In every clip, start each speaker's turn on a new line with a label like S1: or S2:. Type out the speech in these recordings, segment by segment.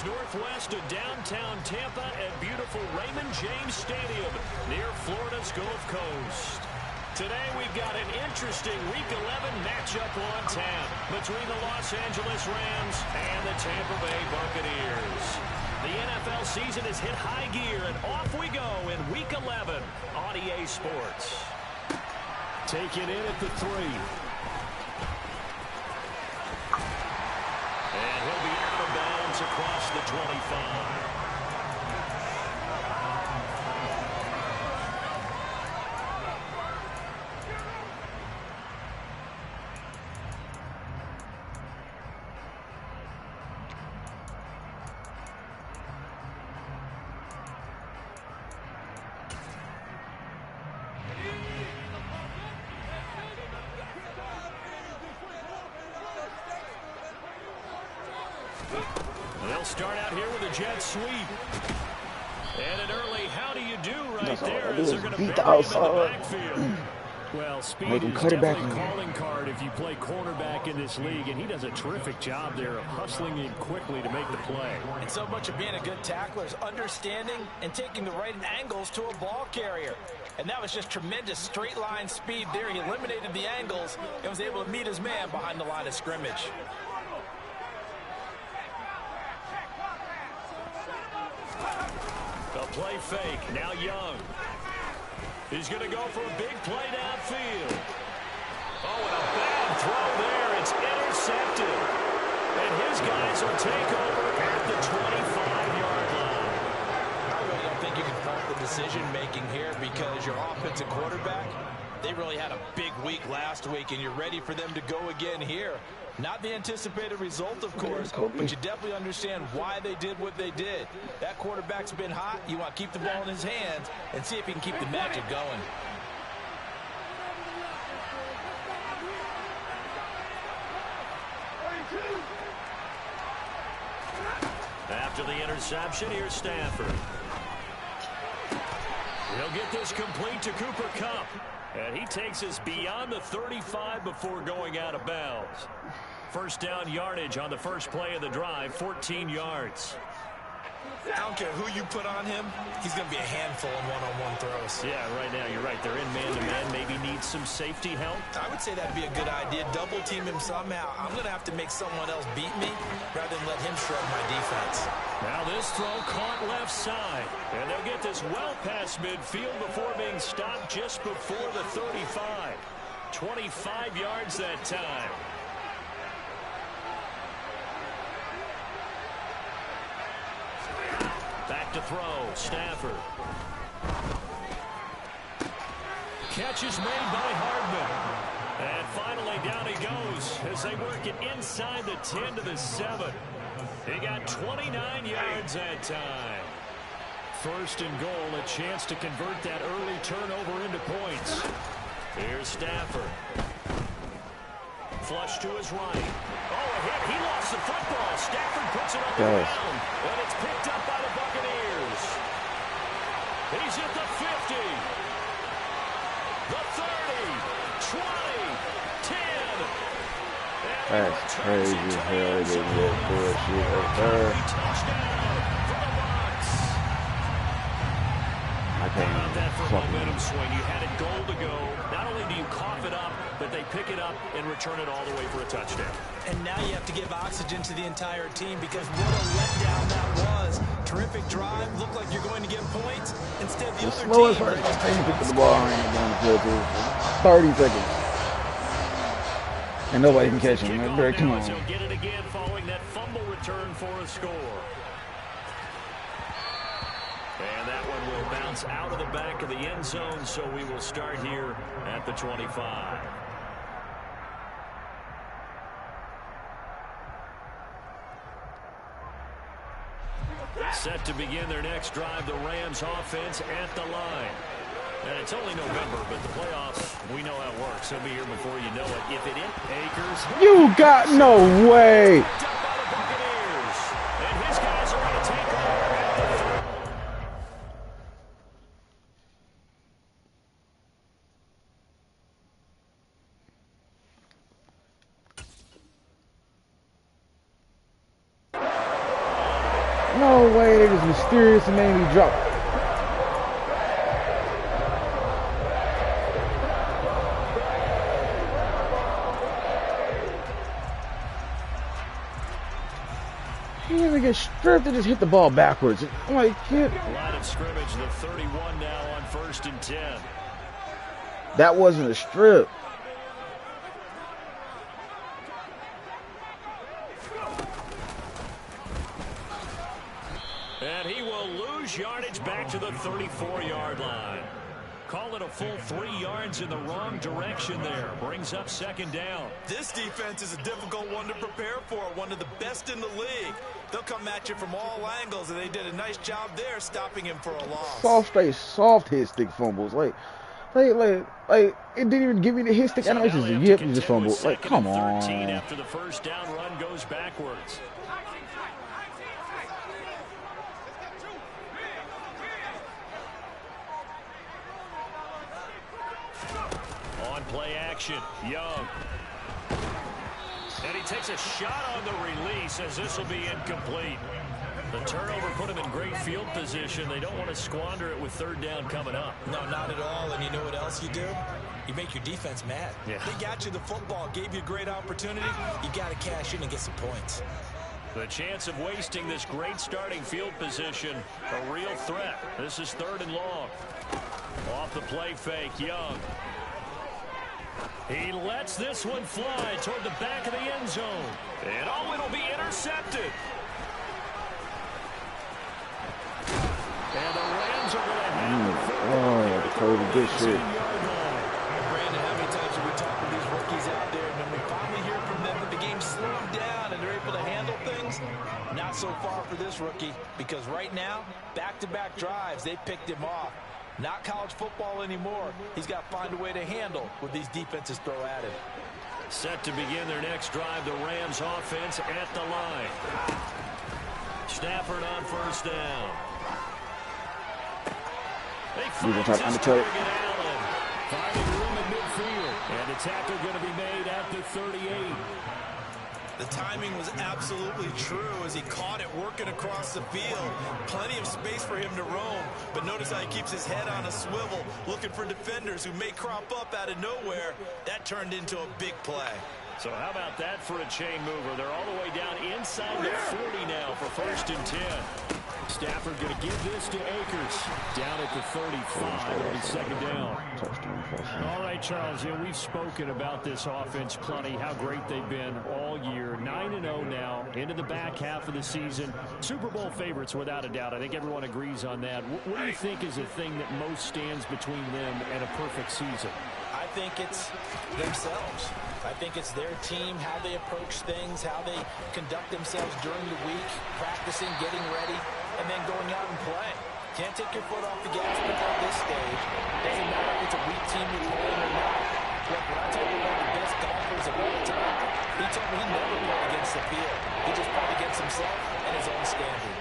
S1: Northwest of downtown Tampa at beautiful Raymond James Stadium near Florida's Gulf Coast. Today we've got an interesting Week 11 matchup on tap between the Los Angeles Rams and the Tampa Bay Buccaneers. The NFL season has hit high gear, and off we go in Week 11 on EA Sports. Taken in at the 3. And he'll be out of bounds across the 25. They'll start out here with a jet sweep. And an early how do you do right there as they're going to bury him in the backfield. Well, speed is definitely a calling card if you play quarterback in this league, and he does a terrific job there of hustling in quickly to make the play.
S2: And so much of being a good tackler is understanding and taking the right angles to a ball carrier. And that was just tremendous straight line speed there. He eliminated the angles and was able to meet his man behind the line of scrimmage.
S1: A play fake. Now Young. He's going to go for a big play downfield. Oh, and a bad throw there. It's intercepted. And his guys will take over at the 25-yard line.
S2: I really don't think you can fault the decision-making here because your offensive quarterback, they really had a big week last week, and you're ready for them to go again here. Not the anticipated result, of course, but you definitely understand why they did what they did. That quarterback's been hot. You want to keep the ball in his hands and see if he can keep the magic going.
S1: After the interception, here's Stafford. He'll get this complete to Cooper Kupp. And he takes us beyond the 35 before going out of bounds. First down yardage on the first play of the drive, 14 yards.
S2: I don't care who you put on him, he's going to be a handful in one-on-one throws.
S1: Yeah, right now you're right. They're in man-to-man, maybe needs some safety help.
S2: I would say that'd be a good idea. Double team him somehow. I'm going to have to make someone else beat me rather than let him shred my defense.
S1: Now this throw caught left side. And they'll get this well past midfield before being stopped just before the 35. 25 yards that time. Back to throw, Stafford. Catch is made by Hardman. And finally down he goes as they work it inside the 10 to the 7. He got 29 yards that time. First and goal, a chance to convert that early turnover into points. Here's Stafford. Flush to his right. Oh, a hit. He lost the football. Stafford puts it on the ground. And it's picked up by the Buccaneers. He's at the 50. The 30. 20. 10.
S3: That's crazy as hell. They did that bullshit up there. I can't
S1: How about that for a momentum swing? You had it goal to go. Not only do you cough it up, but they pick it up and return it all the way for a touchdown.
S2: And now you have to give oxygen to the entire team because what a letdown that was. Terrific drive. Looked like you're going to get points. Instead, the other
S3: slowest
S2: team
S3: first team picked the ball down the field for 30 seconds. And nobody can catch him. Come on.
S1: He'll get it again following that fumble return for a score. And that one will bounce out of the back of the end zone, so we will start here at the 25. Set to begin their next drive, the Rams offense at the line. And it's only November, but the playoffs, we know how it works. They'll be here before you know it. If it is Akers.
S3: You got no way.
S1: And his guys are going to take over at the 4.
S3: way. They just mysterious and made me drop. He didn't even get stripped and just hit the ball backwards. I'm like, kid.
S1: Line of scrimmage, the 31 now on 1st and 10.
S3: That wasn't a strip.
S1: And he will lose yardage back to the 34-yard line. Call it a full 3 yards in the wrong direction there. Brings up 2nd down.
S2: This defense is a difficult one to prepare for. One of the best in the league. They'll come at you from all angles, and they did a nice job there stopping him for a loss.
S3: Soft hit stick fumbles. Like it didn't even give me the hit stick animations. Yep, you just fumbled. Like, come on.
S1: 13 after the first down run goes backwards. On play action, Young. And he takes a shot on the release as this will be incomplete. The turnover put him in great field position. They don't want to squander it with 3rd down coming up.
S2: No, not at all. And you know what else you do? You make your defense mad.
S1: Yeah.
S2: They got you the football, gave you a great opportunity. You got to cash in and get some points.
S1: The chance of wasting this great starting field position, a real threat. This is 3rd and long. Off the play fake, Young. He lets this one fly toward the back of the end zone. And oh, it'll be intercepted. And the Rams are going to have
S3: the code of good shit.
S2: Brandon, how many times have we talked with these rookies out there, and when we finally hear from them that the game's slowed down and they're able to handle things? Not so far for this rookie, because right now, back-to-back drives, they picked him off. Not college football anymore. He's got to find a way to handle what these defenses throw at him.
S1: set to begin their next drive. The Rams offense at the line. Stafford on 1st down. They find Allen. Finding room in midfield. And the tackle going to be made at the 38.
S2: The timing was absolutely true as he caught it working across the field. Plenty of space for him to roam. But notice how he keeps his head on a swivel, looking for defenders who may crop up out of nowhere. That turned into a big play.
S1: So how about that for a chain mover? They're all the way down inside the 40 now for 1st and 10. Stafford going to give this to Akers. Down at the 35. It'll be 2nd down. All right, Charles, we've spoken about this offense plenty, how great they've been all year. 9-0 now, into the back half of the season. Super Bowl favorites, without a doubt. I think everyone agrees on that. What do you think is the thing that most stands between them and a perfect season?
S2: I think it's themselves. I think it's their team, how they approach things, how they conduct themselves during the week, practicing, getting ready, and then going out and play. Can't take your foot off the gas pedal at this stage. Doesn't matter if it's a weak team you're playing or not. Look, when I told you one of the best golfers of all time, he told me he never played against the field. He just played against himself and his own standard.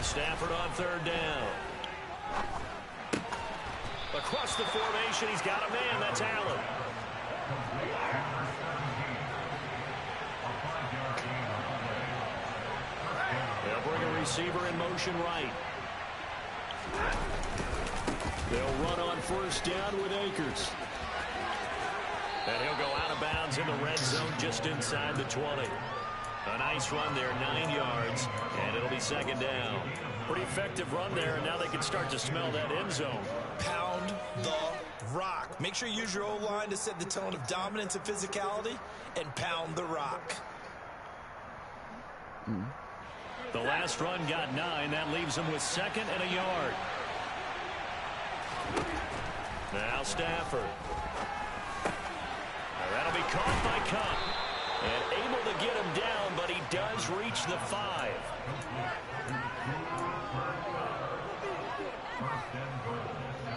S1: Stafford on 3rd down. Across the formation, he's got a man. That's Allen. They'll bring a receiver in motion right. They'll run on 1st down with Akers. And he'll go out of bounds in the red zone just inside the 20. A nice run there, 9 yards, and it'll be 2nd down. Pretty effective run there, and now they can start to smell that end zone.
S2: Pound the rock. Make sure you use your O-line to set the tone of dominance and physicality, and pound the rock.
S1: The last run got 9. That leaves them with 2nd and a yard. Now Stafford. That'll be caught by Cup. And able to get him down, but he does reach the 5.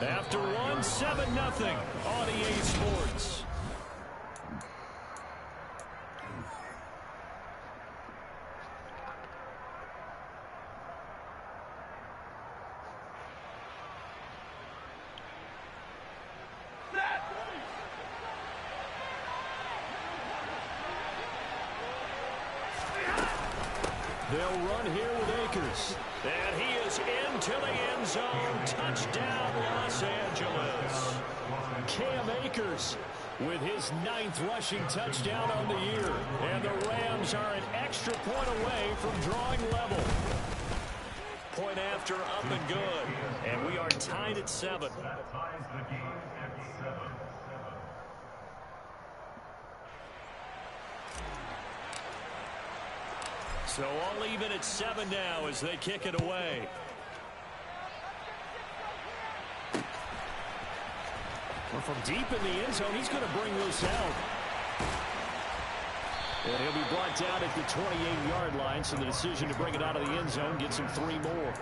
S1: After one, 7-0 on EA Sports. They'll run here with Akers. And he is into the end zone. Touchdown, Los Angeles. Cam Akers with his 9th rushing touchdown on the year. And the Rams are an extra point away from drawing level. Point after, up and good. And we are tied at 7. So all even at 7 now as they kick it away. Well, from deep in the end zone, he's going to bring this out. And he'll be brought down at the 28-yard line, so the decision to bring it out of the end zone gets him 3 more.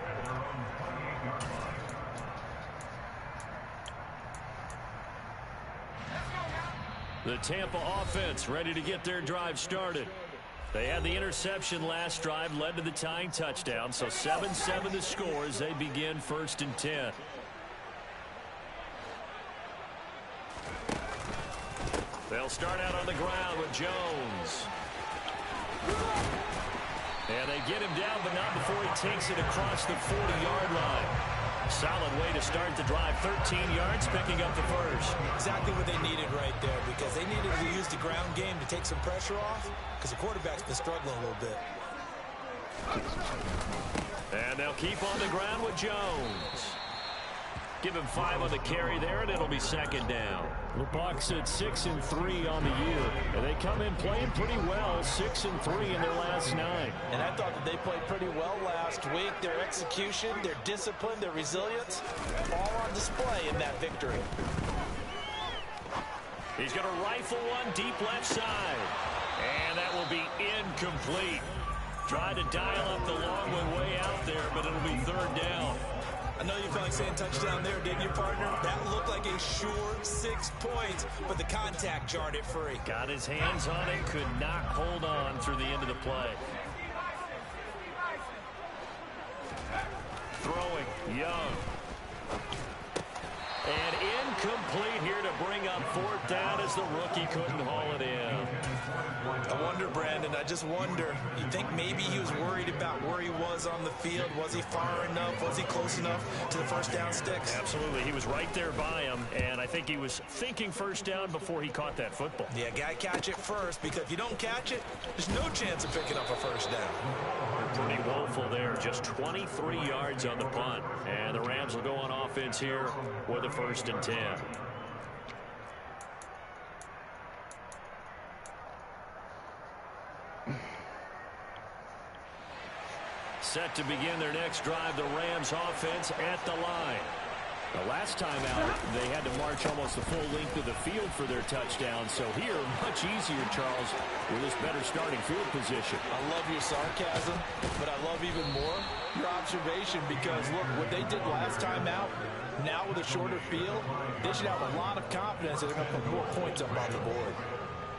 S1: The Tampa offense ready to get their drive started. They had the interception last drive, led to the tying touchdown, so 7-7 the score as they begin 1st and 10. They'll start out on the ground with Jones. And they get him down, but not before he takes it across the 40-yard line. Solid way to start the drive. 13 yards, picking up the first.
S2: Exactly what they needed right there, because they needed to use the ground game to take some pressure off, because the quarterback's been struggling a little bit.
S1: And they'll keep on the ground with Jones. Give him 5 on the carry there, and it'll be 2nd down. The Bucs at 6-3 on the year. And they come in playing pretty well, 6-3 in their last 9.
S2: And I thought that they played pretty well last week. Their execution, their discipline, their resilience, all on display in that victory.
S1: He's going to rifle one deep left side. And that will be incomplete. Tried to dial up the long one way out there, but it'll be 3rd down.
S2: I know you felt like saying touchdown there, didn't you, partner? That looked like a sure 6 points, but the contact jarred it free.
S1: Got his hands on it, could not hold on through the end of the play. Throwing, Young. And incomplete here to bring up 4th down as the rookie couldn't haul it in.
S2: I wonder, Brandon, I just wonder. You think maybe he was worried about where he was on the field? Was he far enough? Was he close enough to the 1st down sticks?
S1: Absolutely. He was right there by him, and I think he was thinking 1st down before he caught that football.
S2: Yeah, gotta catch it first, because if you don't catch it, there's no chance of picking up a 1st down.
S1: Pretty woeful there. Just 23 yards on the punt. And the Rams will go on offense here with a 1st and 10. Set to begin their next drive, the Rams offense at the line. The last time out, they had to march almost the full length of the field for their touchdown. So here, much easier, Charles, with this better starting field position.
S2: I love your sarcasm, but I love even more your observation, because, look, what they did last time out, now with a shorter field, they should have a lot of confidence that they're going to put more points up on the board.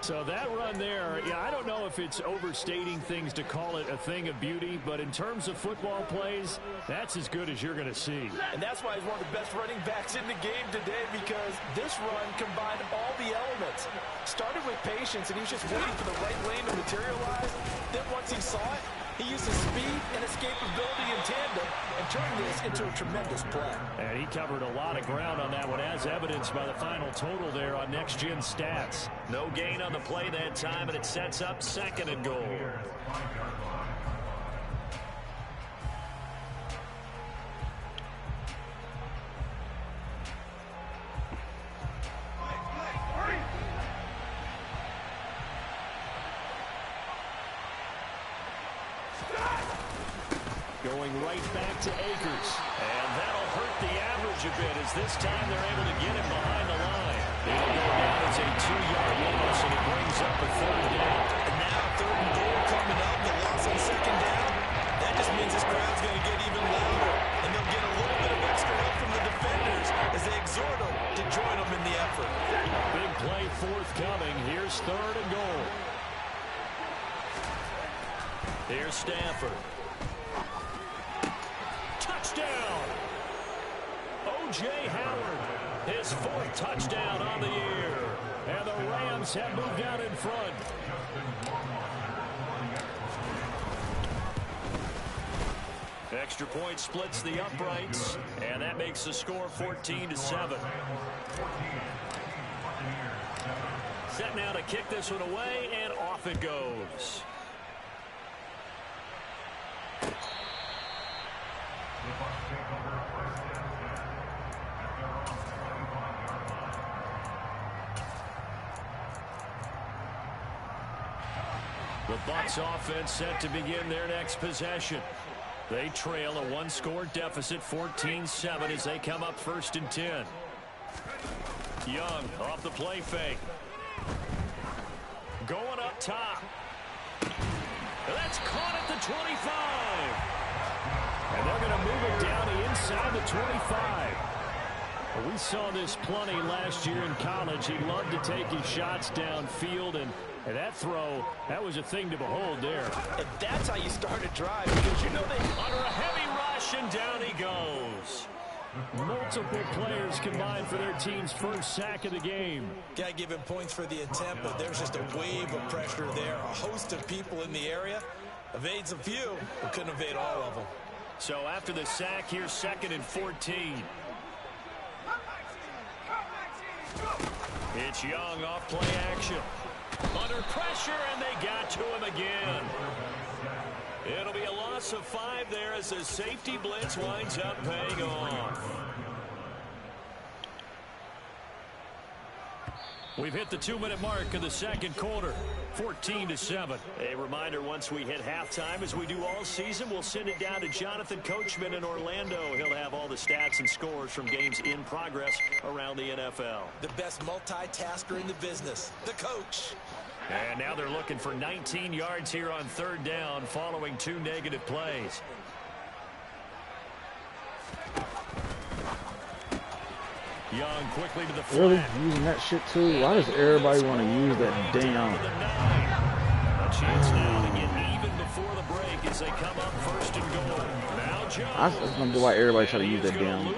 S1: So that run there, yeah, I don't know if it's overstating things to call it a thing of beauty, but in terms of football plays, that's as good as you're going to see.
S2: And that's why he's one of the best running backs in the game today, because this run combined all the elements. Started with patience, and he was just waiting for the right lane to materialize. Then once he saw it, he used his speed and escapability in tandem and turned this into a tremendous play.
S1: And he covered a lot of ground on that one, as evidenced by the final total there on Next Gen Stats. No gain on the play that time, and it sets up 2nd and goal. Going right back to Akers. And that'll hurt the average a bit, as this time they're able to get him behind the line. It'll go down as a 2-yard loss, and it brings up a 3rd down.
S2: And now 3rd and goal coming up. The loss on 2nd down. That just means this crowd's going to get even louder. And they'll get a little bit of extra help from the defenders as they exhort them to join them in the effort.
S1: Big play forthcoming. Here's 3rd and goal. Here's Stafford. Touchdown! O.J. Howard, his 4th touchdown on the year. And the Rams have moved out in front. Extra point splits the uprights, and that makes the score 14-7. Set now to kick this one away, and off it goes. The Bucs offense set to begin their next possession. They trail a one-score deficit, 14-7, as they come up 1st and 10. Young off the play fake. Going up top. That's caught at the 25. And they're going to move it down the inside the 25. Well, we saw this plenty last year in college. He loved to take his shots downfield, and that throw, that was a thing to behold there.
S2: And that's how you start a drive, because you know they
S1: under a heavy rush, and down he goes. Multiple players combined for their team's first sack of the game.
S2: Got to give him points for the attempt, but there's just a wave of pressure there. A host of people in the area. Evades a few, but couldn't evade all of them.
S1: So after the sack, here's 2nd and 14. It's Young off play action. Under pressure, and they got to him again. It'll be a loss of 5 there as the safety blitz winds up paying off. We've hit the 2-minute mark of the second quarter, 14-7. A reminder, once we hit halftime, as we do all season, we'll send it down to Jonathan Coachman in Orlando. He'll have all the stats and scores from games in progress around the NFL.
S2: The best multitasker in the business, the coach.
S1: And now they're looking for 19 yards here on 3rd down following 2 negative plays. Young quickly to the flat.
S3: Really? Using that shit too? Why does everybody want to use that damn?
S1: A chance now to get even before the break as they come up 1st and goal. Now Jones.
S3: I just don't know why everybody try to use that damn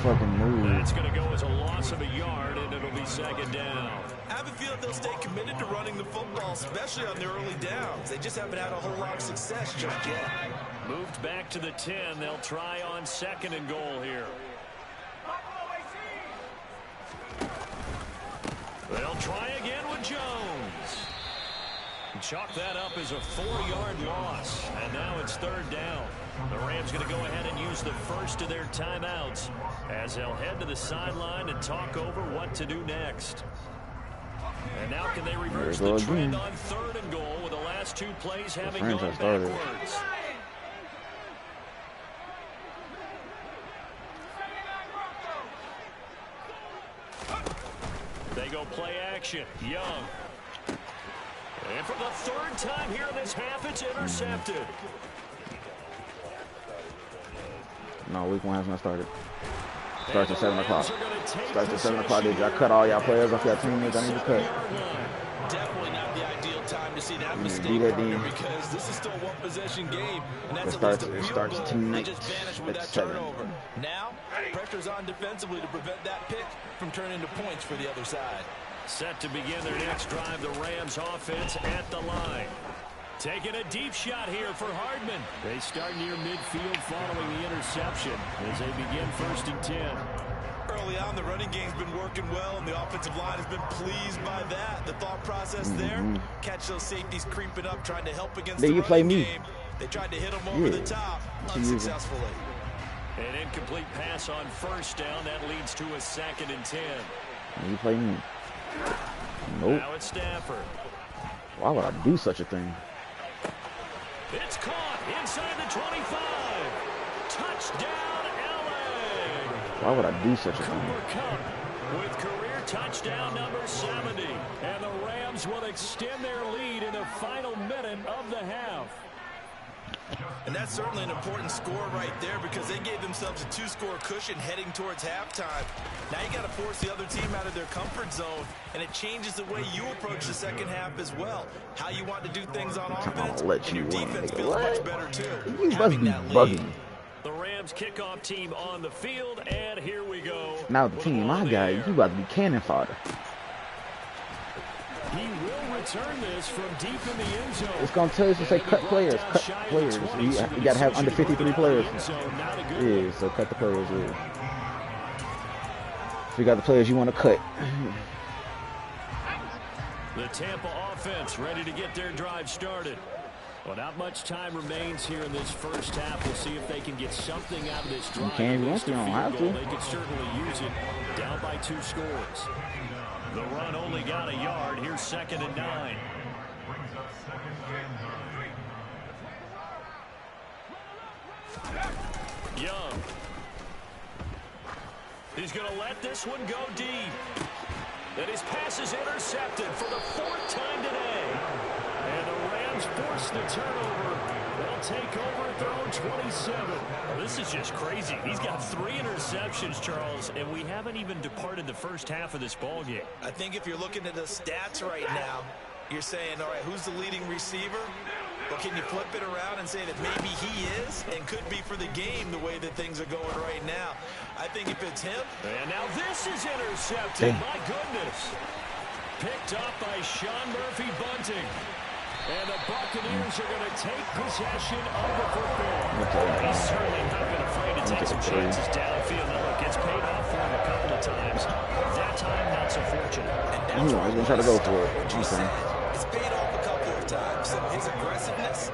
S3: fucking move.
S1: That's going to go as a loss of a yard, and it'll be 2nd down.
S2: I have a feeling they'll stay committed to running the football, especially on their early downs. They just haven't had a whole lot of success just yet.
S1: Moved back to the 10. They'll try on 2nd and goal here. They'll try again with Jones. Chalk that up as a 4-yard loss. And now it's 3rd down. The Rams going to go ahead and use the first of their timeouts as they'll head to the sideline and talk over what to do next. And now can they reverse the trend on 3rd and goal with the last 2 plays having gone backwards? They go play action. Young. And for the 3rd time here in this half, it's intercepted.
S3: No, week 1 has not started. Starts at 7 o'clock. Starts at 7 o'clock. Did y'all cut all y'all players off your teammates? I need to cut.
S2: Definitely not the ideal time to see that mistake because this is still a one-possession game, and that's
S3: it starts tonight at 7.
S2: Now, pressure's on defensively to prevent that pick from turning into points for the other side.
S1: Set to begin their next drive, the Rams offense at the line. Taking a deep shot here for Hardman. They start near midfield following the interception as they begin 1st and 10.
S2: Early on, the running game's been working well, and the offensive line has been pleased by that. The thought process there, catch those safeties creeping up, trying to help against the running game. They tried to hit them over the top, unsuccessfully.
S1: An incomplete pass on 1st down. That leads to a 2nd and 10.
S3: You play me. Nope.
S1: Now it's Stafford.
S3: Why would I do such a thing?
S1: It's caught inside the 25. Touchdown, LA.
S3: Why would I do such a thing?
S1: Cooper Kupp with career touchdown number 70. And the Rams will extend their lead in the final minute of the half.
S2: And that's certainly an important score right there because they gave themselves a 2-score cushion heading towards halftime. Now you got to force the other team out of their comfort zone, and it changes the way you approach the second half as well. How you want to do things on offense, and your defense feels much better too.
S3: You must be bugging.
S1: The Rams kickoff team on the field, and here we go.
S3: Now the team, my guy, you about to be cannon fodder.
S1: He will return this from deep in the end zone.
S3: It's going to tell us to say cut players. Cut players. You got to have under 53 players. Yeah, so cut the players. Yeah. So you got the players you want to cut.
S1: The Tampa offense ready to get their drive started. Well, not much time remains here in this first half. We'll see if they can get something out of this drive.
S3: You can if you want to. You don't have to.
S1: They could certainly use it. Down by 2 scores. The run only got a yard. Here's 2nd and 9. Young. He's going to let this one go deep. And his pass is intercepted for the 4th time today. And the Rams force the turnover. They'll take over at their own 27. Well, this is just crazy. He's got 3 interceptions, Charles, and we haven't even departed the first half of this ball game.
S2: I think if you're looking at the stats right now, you're saying, all right, who's the leading receiver? But can you flip it around and say that maybe he is and could be for the game the way that things are going right now? I think if it's him.
S1: And now this is intercepted. My goodness. Picked up by Sean Murphy-Bunting. And the Buccaneers are going to take possession of the football. He's certainly not been afraid to take some chances downfield. Now it gets paid off for him a couple of times. That time, not so fortunate.
S3: He's going to try to go for it.
S2: It's paid off a couple of times. So his aggressiveness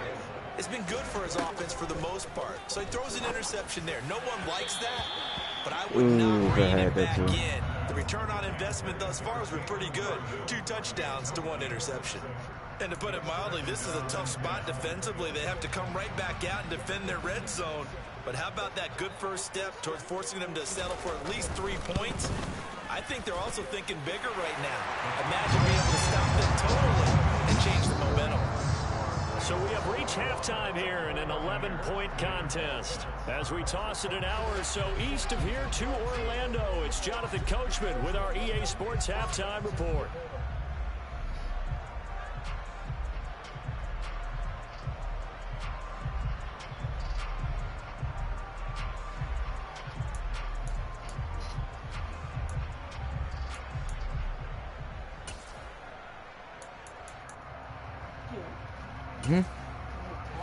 S2: has been good for his offense for the most part. So he throws an interception there. No one likes that, but I would not rein it back in. The return on investment thus far has been pretty good. 2 touchdowns to 1 interception. And to put it mildly, this is a tough spot defensively. They have to come right back out and defend their red zone. But how about that good first step towards forcing them to settle for at least 3 points? I think they're also thinking bigger right now. Imagine being able to stop them totally and change the momentum.
S1: So we have reached halftime here in an 11-point contest. As we toss it an hour or so east of here to Orlando, it's Jonathan Coachman with our EA Sports Halftime Report.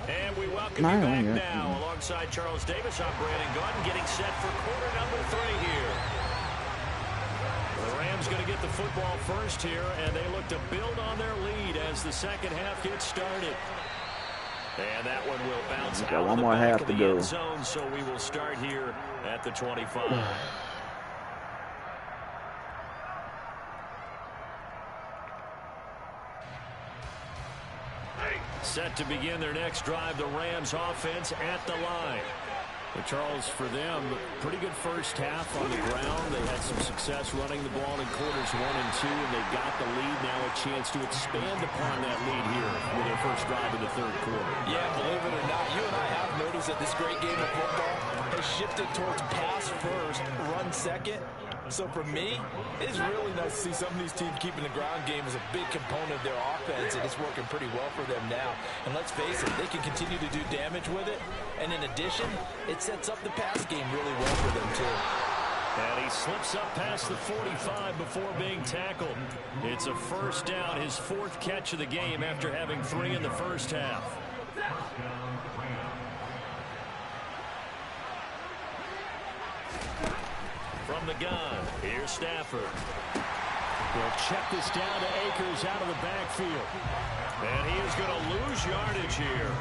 S1: And we welcome you back now alongside Charles Davis. I'm Brandon Gordon getting set for quarter number 3 here. The Rams going to get the football first here, and they look to build on their lead as the second half gets started. And that one will bounce out
S3: one
S1: the
S3: more
S1: back
S3: half
S1: of
S3: to
S1: the
S3: go.
S1: end zone, so we will start here at the 25. Set to begin their next drive, the Rams offense at the line. But Charles, for them, pretty good first half on the ground. They had some success running the ball in quarters 1 and 2, and they got the lead. Now a chance to expand upon that lead here with their first drive in the 3rd quarter.
S2: Yeah, believe it or not, you and I have noticed that this great game of football has shifted towards pass first, run second. So for me, it's really nice to see some of these teams keeping the ground game as a big component of their offense, and it's working pretty well for them now. And let's face it, they can continue to do damage with it. And in addition, it sets up the pass game really well for them, too.
S1: And he slips up past the 45 before being tackled. It's a first down, his 4th catch of the game after having 3 in the first half. From the gun, here's Stafford. We'll check this down to Akers out of the backfield. And he is going to lose yardage here.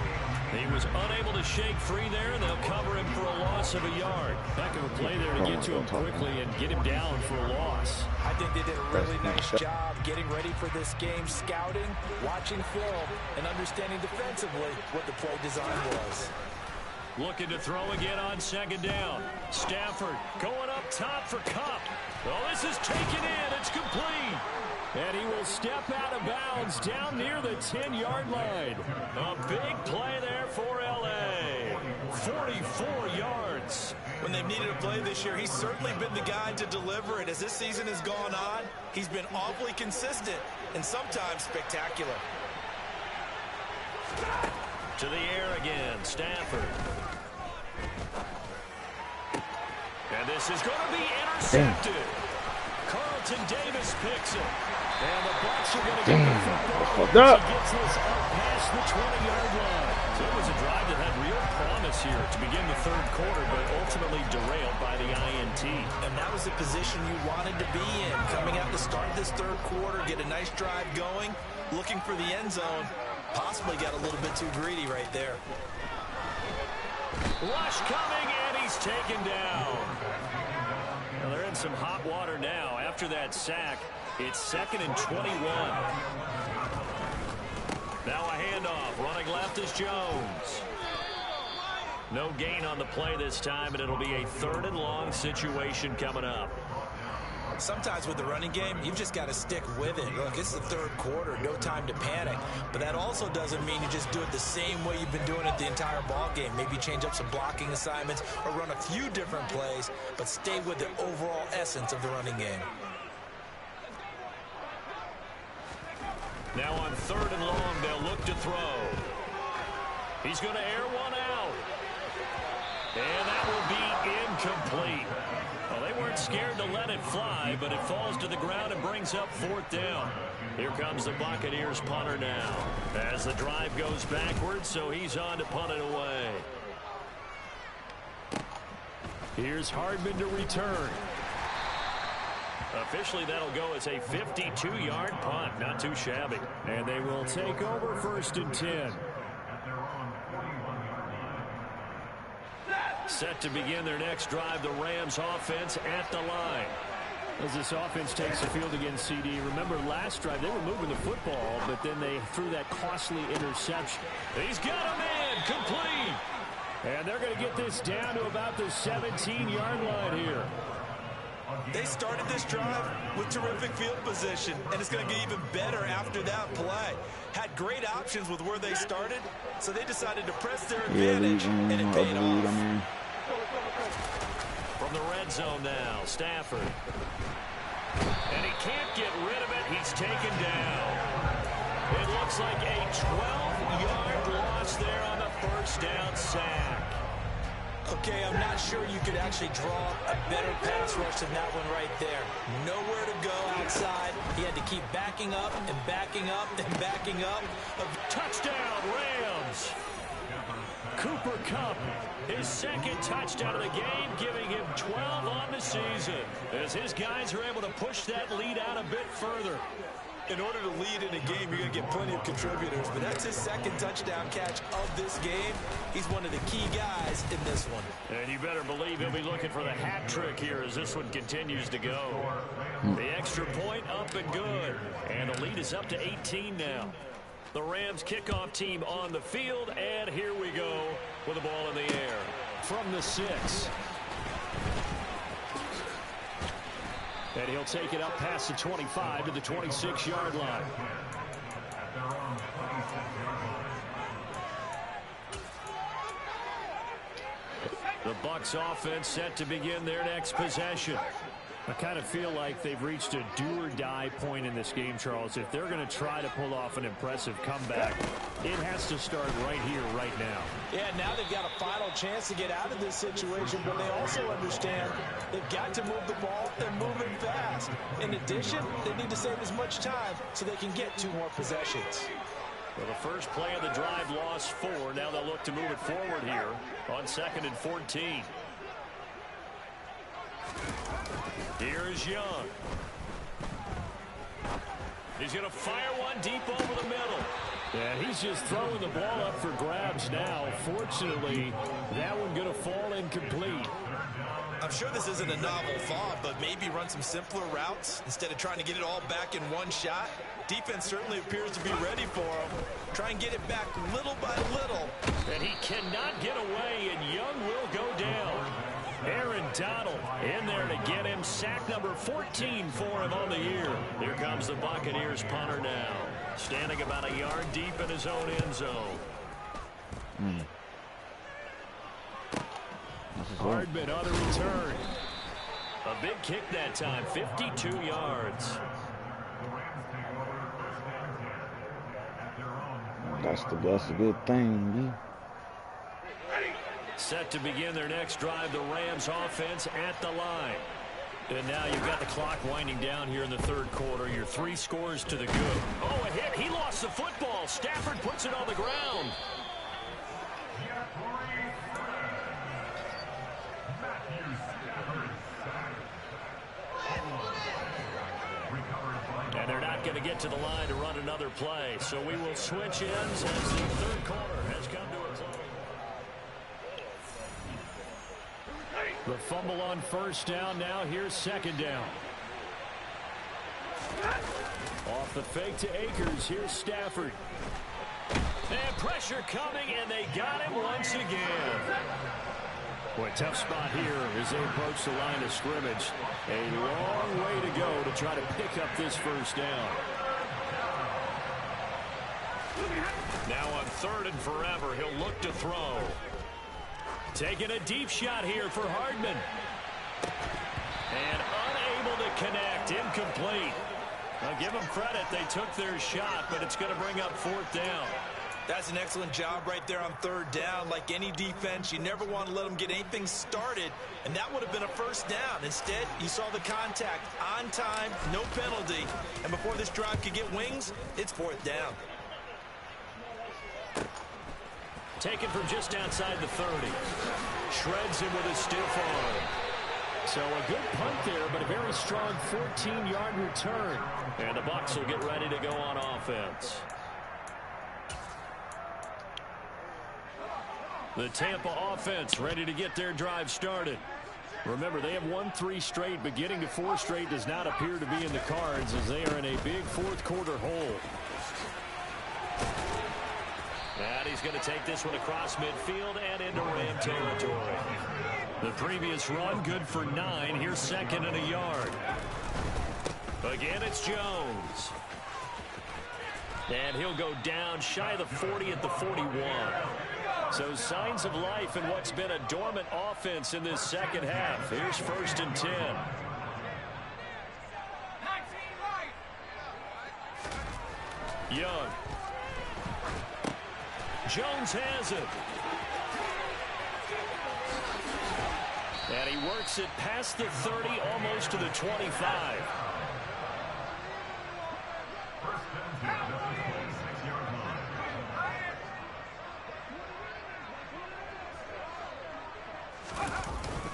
S1: He was unable to shake free there, and they'll cover him for a loss of a yard. Heck of a play there to get to him quickly and get him down for a loss.
S2: I think they did a really nice job getting ready for this game, scouting, watching film, and understanding defensively what the play design was.
S1: Looking to throw again on 2nd down. Stafford going up top for Kupp. Oh, this is taken in. It's complete. And he will step out of bounds down near the 10-yard line. A big play there for L.A. 44 yards.
S2: When they've needed a play this year, he's certainly been the guy to deliver it. As this season has gone on, he's been awfully consistent and sometimes spectacular.
S1: To the air again, Stafford. And this is going to be intercepted. Carlton Davis picks it. And the Bucs are going to get the football
S3: fucked up.
S1: as he gets this up past the 20-yard line. So it was a drive that had real promise here to begin the third quarter, but ultimately derailed by the INT.
S2: And that was the position you wanted to be in. Coming out to start this third quarter, get a nice drive going, looking for the end zone. Possibly got a little bit too greedy right there.
S1: Rush coming, and he's taken down. Well, they're in some hot water now. After that sack, it's 2nd and 21. Now a handoff. Running left is Jones. No gain on the play this time, and it'll be a 3rd and long situation coming up.
S2: Sometimes with the running game, you've just got to stick with it. Look, it's the third quarter, no time to panic. But that also doesn't mean you just do it the same way you've been doing it the entire ball game. Maybe change up some blocking assignments or run a few different plays, but stay with the overall essence of the running game.
S1: Now on 3rd and long, they'll look to throw. He's going to air one out. And that will be incomplete. Well, they weren't scared to let it fly, but it falls to the ground and brings up 4th down. Here comes the Buccaneers punter now. As the drive goes backwards, so he's on to punt it away. Here's Hardman to return. Officially, that'll go as a 52-yard punt. Not too shabby. And they will take over 1st and 10. Set to begin their next drive, the Rams offense at the line. As this offense takes the field against CD, remember last drive they were moving the football, but then they threw that costly interception. He's got a man, complete. And they're going to get this down to about the 17-yard line here.
S2: They started this drive with terrific field position, and it's going to get even better after that play. Had great options with where they started, so they decided to press their advantage, and it paid off.
S1: From the red zone now, Stafford. And he can't get rid of it. He's taken down. It looks like a 12-yard loss there on the 1st down sack.
S2: Okay, I'm not sure you could actually draw a better pass rush than that one right there. Nowhere to go outside. He had to keep backing up and backing up and backing up.
S1: Touchdown, Rams. Cooper Kupp, his 2nd touchdown of the game, giving him 12 on the season. As his guys are able to push that lead out a bit further. In order to lead in a game, you're going to get plenty of contributors, but that's his 2nd touchdown catch of this game. He's one of the key guys in this one. And you better believe he'll be looking for the hat trick here as this one continues to go. The extra point up and good. And the lead is up to 18 now. The Rams kickoff team on the field, and here we go with the ball in the air. From the 6. And he'll take it up past the 25 to the 26-yard line. The Bucs offense set to begin their next possession. I kind of feel like they've reached a do-or-die point in this game, Charles. If they're going to try to pull off an impressive comeback, it has to start right here, right now.
S2: Yeah, now they've got a final chance to get out of this situation, but they also understand they've got to move the ball and move it fast. In addition, they need to save as much time so they can get 2 more possessions.
S1: Well, the first play of the drive lost 4. Now they'll look to move it forward here on 2nd and 14. Here's Young. He's going to fire one deep over the middle. Yeah, he's just throwing the ball up for grabs now. Fortunately, that one going to fall incomplete.
S2: I'm sure this isn't a novel thought, but maybe run some simpler routes instead of trying to get it all back in one shot. Defense certainly appears to be ready for him. Try and get it back little by little.
S1: And he cannot get away, and Young will go down. Aaron Donald in there to get him. Sack number 14 for him on the year. Here comes the Buccaneers punter now. Standing about a yard deep in his own end zone. Hardman on the return. A big kick that time, 52 yards.
S3: That's a good thing, man.
S1: Set to begin their next drive, the Rams offense at the line. And now you've got the clock winding down here in the third quarter. Your 3 scores to the good. Oh, a hit. He lost the football. Stafford puts it on the ground. And they're not going to get to the line to run another play. So we will switch ends as the third quarter has come to a close. The fumble on first down. Now here's second down. Off the fake to Akers. Here's Stafford. And pressure coming, and they got him once again. Boy, tough spot here as they approach the line of scrimmage. A long way to go to try to pick up this first down. Now on 3rd and forever, he'll look to throw. Taking a deep shot here for Hardman. And unable to connect. Incomplete. I'll give them credit. They took their shot, but it's going to bring up 4th down.
S2: That's an excellent job right there on 3rd down. Like any defense, you never want to let them get anything started, and that would have been a first down. Instead, you saw the contact on time, no penalty, and before this drive could get wings, it's 4th down.
S1: Taken from just outside the 30. Shreds him with a stiff arm. So a good punt there, but a very strong 14-yard return. And the Bucs will get ready to go on offense. The Tampa offense ready to get their drive started. Remember, they have won 3 straight, but getting to 4 straight does not appear to be in the cards as they are in a big fourth quarter hole. And he's going to take this one across midfield and into Ram territory. The previous run good for 9. Here's 2nd and a yard. Again, it's Jones. And he'll go down shy of the 40 at the 41. So signs of life in what's been a dormant offense in this second half. Here's 1st and 10. Young. Jones has it. And he works it past the 30, almost to the 25.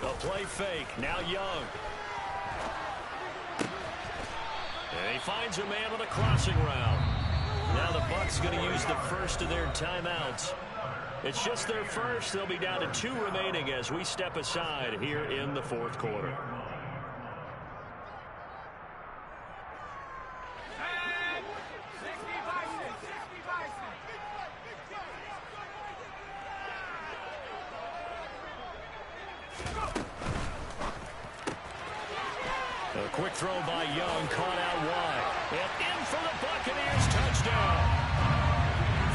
S1: A play fake. Now Young. And he finds a man on a crossing route. Now the Bucs going to use the first of their timeouts. It's just their first. They'll be down to 2 remaining as we step aside here in the fourth quarter. A quick throw by Young, caught out wide. And in for the Buccaneers, touchdown.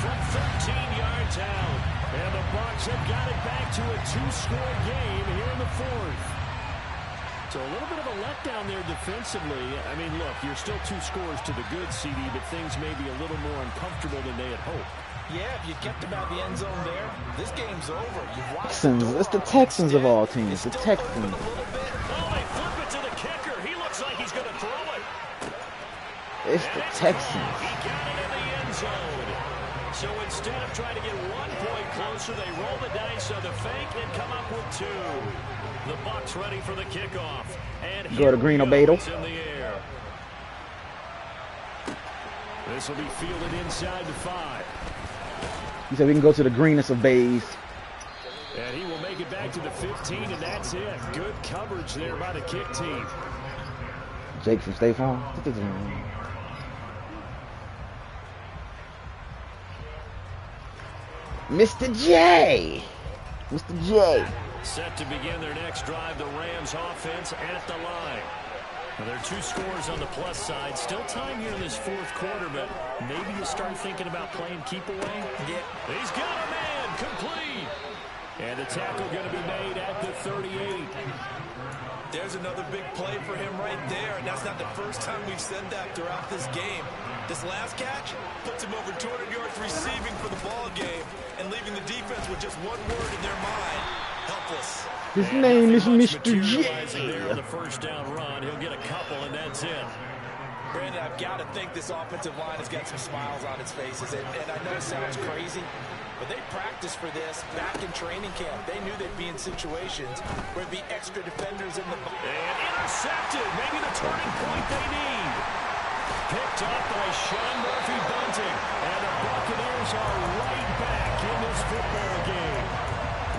S1: From 13 yards out. And the Bucs have got it back to a 2-score game here in the fourth. So a little bit of a letdown there defensively. I mean, look, you're still 2 scores to the good, CD, but things may be a little more uncomfortable than they had hoped.
S2: Yeah, if you kept him out the end zone there, this game's over. You've watched
S3: Texans. It's the Texans of all teams. The Texans.
S1: Oh, they flip it to the kicker. He looks like he's going to throw it.
S3: It's the Texans.
S1: He got it in the end zone. So instead of trying to get 1 point closer, they roll the dice on the fake and come up with 2. The Bucs ready for the kickoff. And
S3: Go to Green Obedo.
S1: It's in the air. This will be fielded inside the 5.
S3: He said we can go to the greenest of bays.
S1: And he will make it back to the 15, and that's it. Good coverage there by the kick team.
S3: Jake from State Farm. Mr. J. Mr. J.
S1: Set to begin their next drive, the Rams offense at the line. Well, there are 2 scores on the plus side. Still time here in this fourth quarter, but maybe you start thinking about playing keep away.
S2: Yeah.
S1: He's got a man, complete. And the tackle going to be made at the 38.
S2: There's another big play for him right there, and that's not the first time we've said that throughout this game. This last catch puts him over 200 yards receiving for the ball game and leaving the defense with just 1 word in their mind: helpless.
S3: His name is Mr. J.
S1: There on the first down run. He'll get a couple, and that's it.
S2: Brandon, I've got to think this offensive line has got some smiles on its faces. And I know it sounds crazy, but they practiced for this back in training camp. They knew they'd be in situations where there'd be extra defenders in the box.
S1: And intercepted. Maybe the turning point they need. Picked up by Sean Murphy-Bunting. And the Buccaneers are right back in this football game.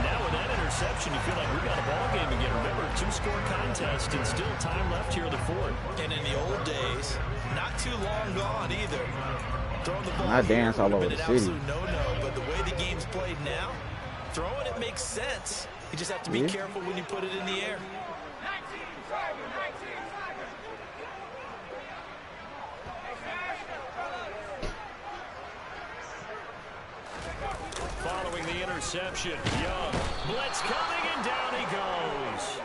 S1: Now with that interception, you feel like we've got a ball game again. Remember, 2-score contest and still time left here in the fourth.
S2: And in the old days, not too long gone either. Throwing the ball
S3: I dance all over the city.
S2: No, but the way the game's played now, throwing it makes sense. You just have to be careful when you put it in the air.
S1: Following the interception, Young. Blitz coming, and down he goes.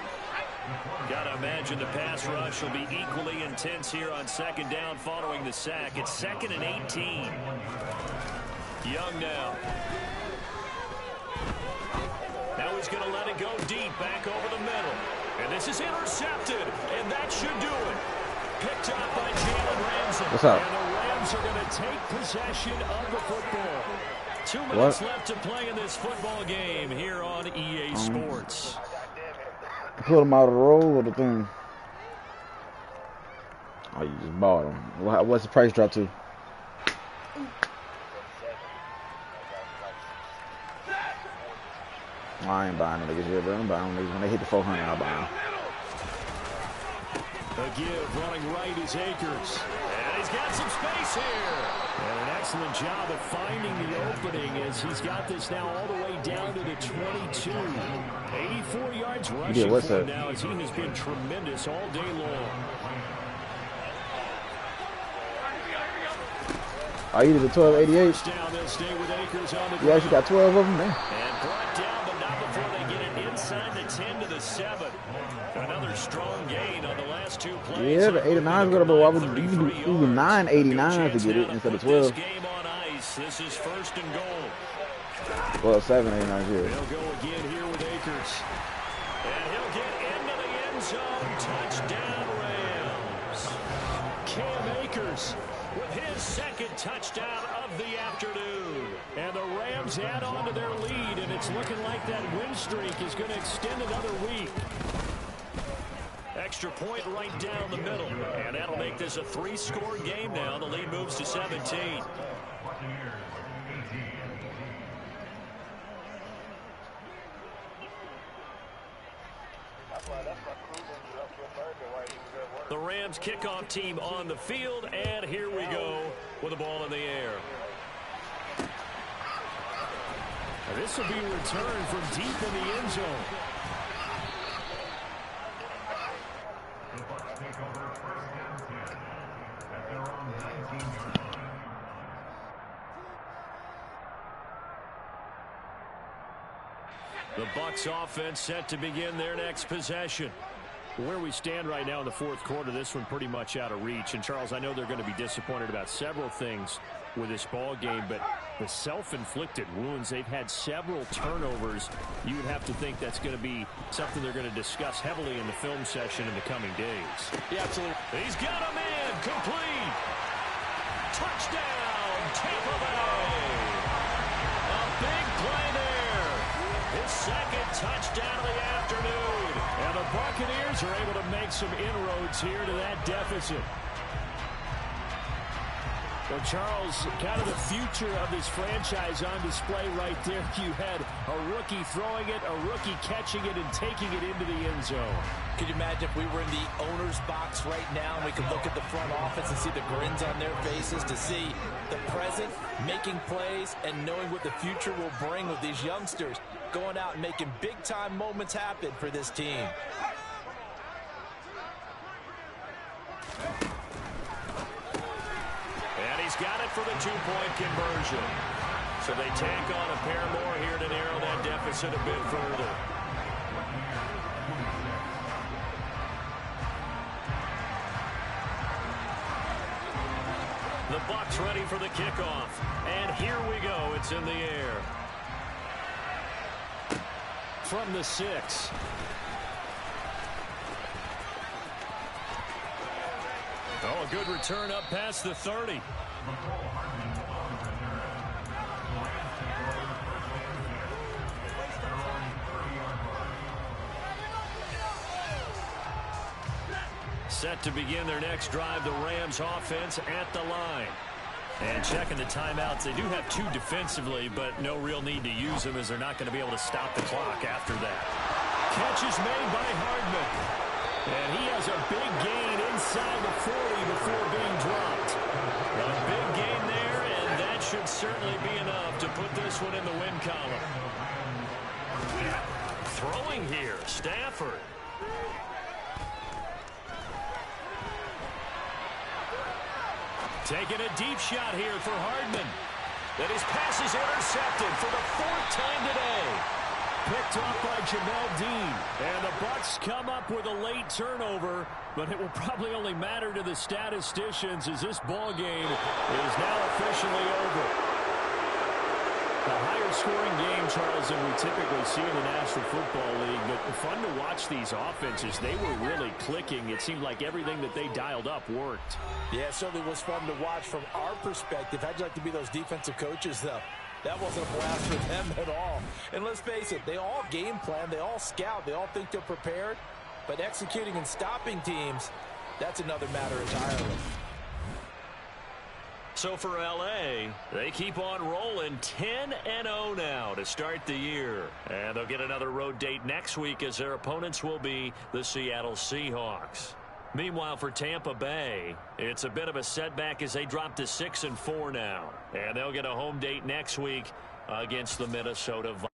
S1: Gotta imagine the pass rush will be equally intense here on second down following the sack. It's 2nd and 18. Young now. Now he's gonna let it go deep, back over the middle. And this is intercepted, and that should do it. Picked up by Jalen Ramsey.
S3: What's up?
S1: And the Rams are gonna take possession of the football. 2 minutes left to play in this football game here on EA Sports.
S3: Put him out of the roll or the thing? Oh, you just bought him. What's the price drop to? Oh, I ain't buying them niggas yet, bro. I'm buying them niggas when they hit the 400. I'll buy them.
S1: A give running right is Akers. And he's got some space here. And an excellent job of finding the opening as he's got this now all the way down to the 22. 84 yards rushing for him now as he has been tremendous all day long.
S3: Oh, you did the 1288? You actually got 12 of them there.
S1: And brought down, but not before they get it inside the 10 to the 7. Another strong gain on the last 2 plays.
S3: Yeah, the 89's gonna be. Why would you do 989 to get it instead of 12?
S1: Game on ice. This is 1st and goal.
S3: Well, 789 here.
S1: He'll go again here with Akers. And he'll get into the end zone. Touchdown, Rams. Cam Akers with his 2nd touchdown of the afternoon. And the Rams add on to their lead, and it's looking like that win streak is going to extend another week. Extra point right down the middle. And that'll make this a 3-score game now. The lead moves to 17. The Rams kickoff team on the field, and here we go with the ball in the air. And this will be returned from deep in the end zone. The Bucs offense set to begin their next possession. Where we stand right now in the 4th quarter, this one pretty much out of reach. And, Charles, I know they're going to be disappointed about several things with this ball game, but the self-inflicted wounds, they've had several turnovers. You would have to think that's going to be something they're going to discuss heavily in the film session in the coming days.
S2: Yeah, absolutely.
S1: He's got a man complete. Touchdown, Tampa Bay. A big play there. His 2nd touchdown of the afternoon. And the Buccaneers are able to make some inroads here to that deficit. Well, Charles, kind of the future of this franchise on display right there. You had a rookie throwing it, a rookie catching it, and taking it into the end zone.
S2: Could you imagine if we were in the owner's box right now and we could look at the front office and see the grins on their faces, to see the present making plays and knowing what the future will bring with these youngsters going out and making big-time moments happen for this team.
S1: And he's got it for the 2-point conversion. So they tack on a pair more here to narrow that deficit a bit further. The Bucs ready for the kickoff. And here we go. It's in the air. from the 6. Oh, a good return up past the 30. Set to begin their next drive, the Rams offense at the line. And checking the timeouts, they do have 2 defensively, but no real need to use them as they're not going to be able to stop the clock after that. Catch is made by Hardman. And he has a big gain inside the 40 before being dropped. A big gain there, and that should certainly be enough to put this one in the win column. Throwing here, Stafford. Taking a deep shot here for Hardman. That his pass is intercepted for the 4th time today. Picked off by Jamel Dean. And the Bucs come up with a late turnover, but it will probably only matter to the statisticians as this ball game is now officially over. A higher scoring game, Charles, than we typically see in the National Football League, but fun to watch these offenses. They were really clicking. It seemed like everything that they dialed up worked.
S2: Yeah, it certainly was fun to watch from our perspective. How'd you like to be those defensive coaches, though? That wasn't a blast for them at all. And let's face it, they all game plan, they all scout, they all think they're prepared, but executing and stopping teams, that's another matter entirely.
S1: So for L.A., they keep on rolling 10-0 now to start the year. And they'll get another road date next week as their opponents will be the Seattle Seahawks. Meanwhile, for Tampa Bay, it's a bit of a setback as they drop to 6-4 now. And they'll get a home date next week against the Minnesota Vikings.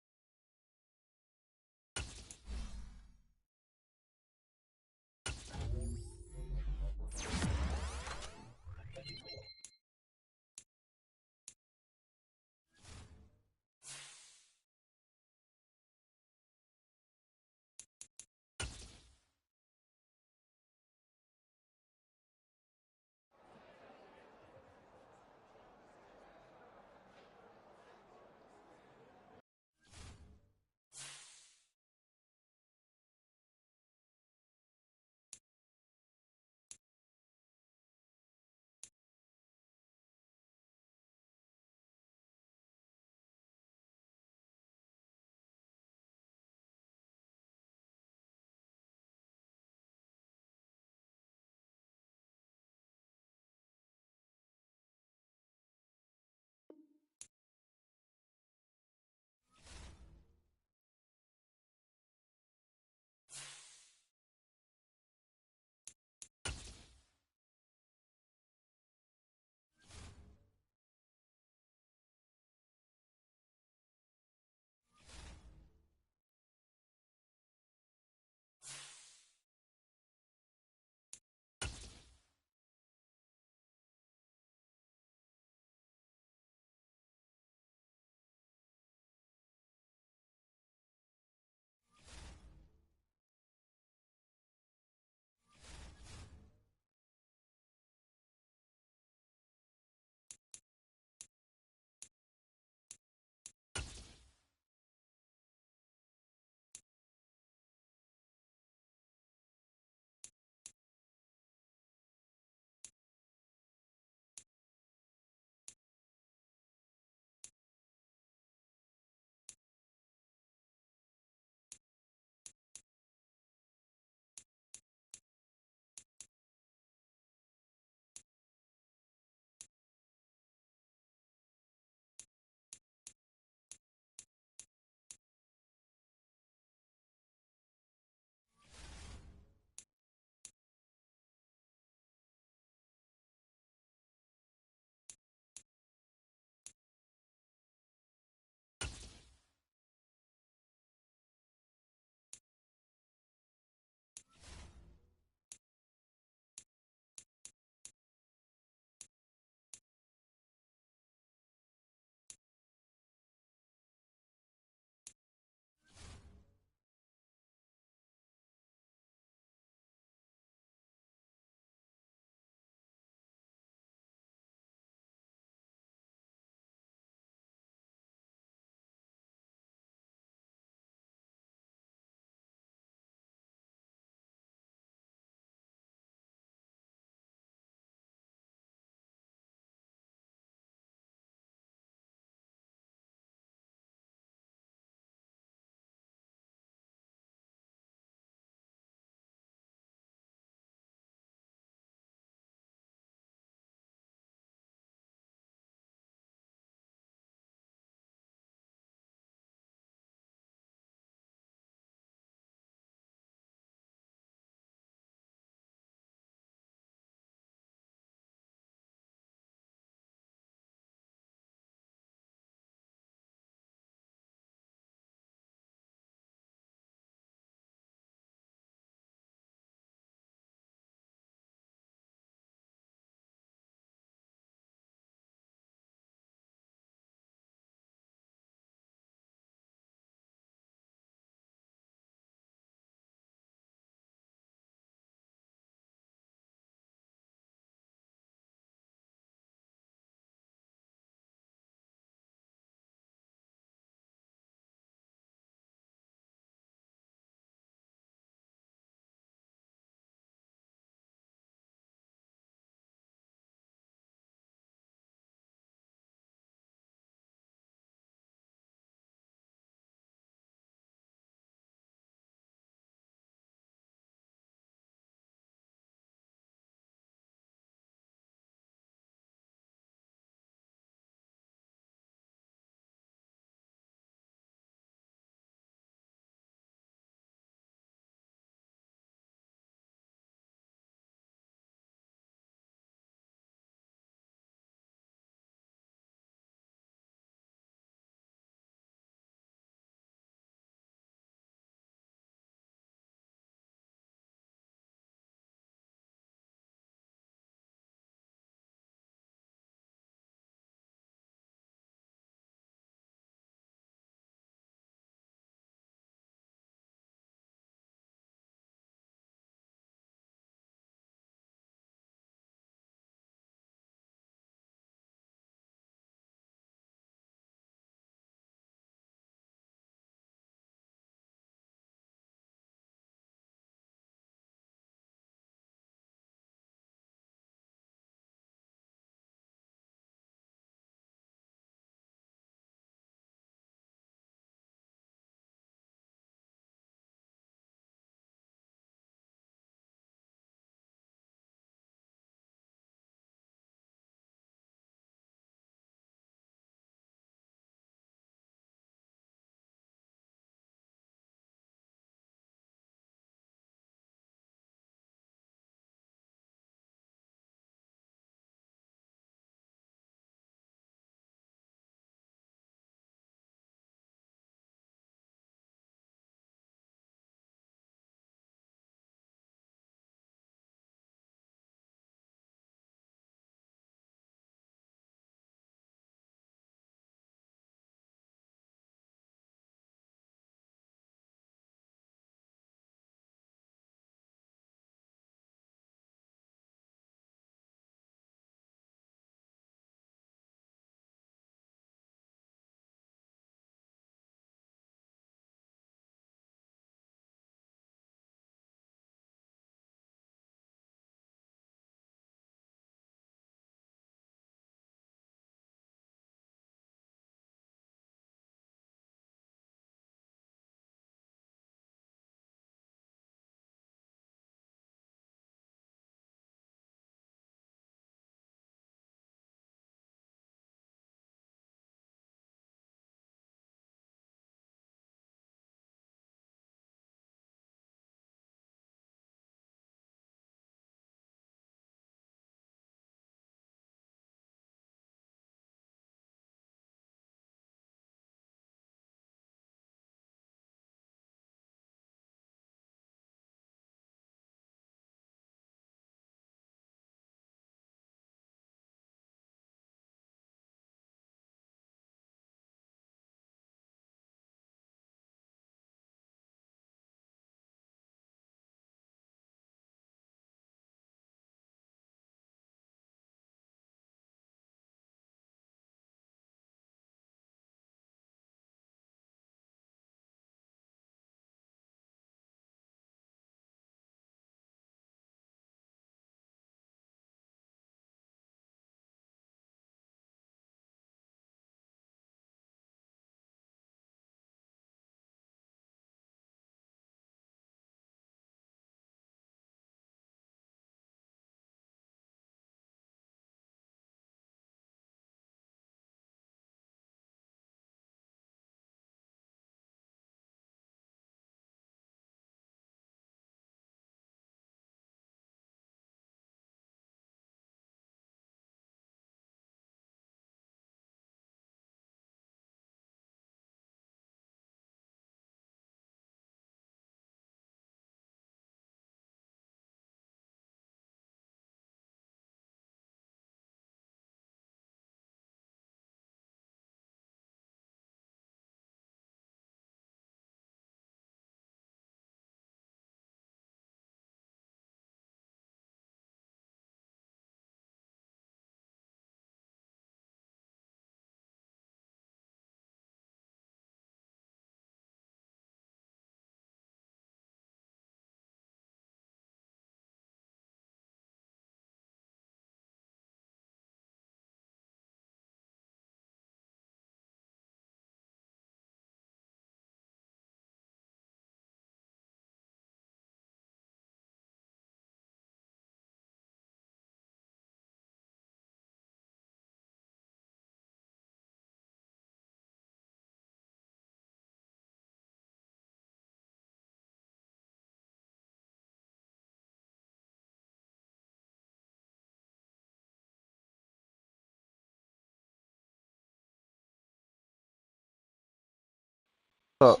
S3: Cup.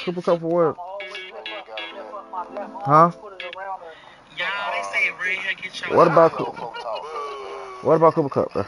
S3: Cooper Cup for what? Huh? What about Cooper Cup, bro?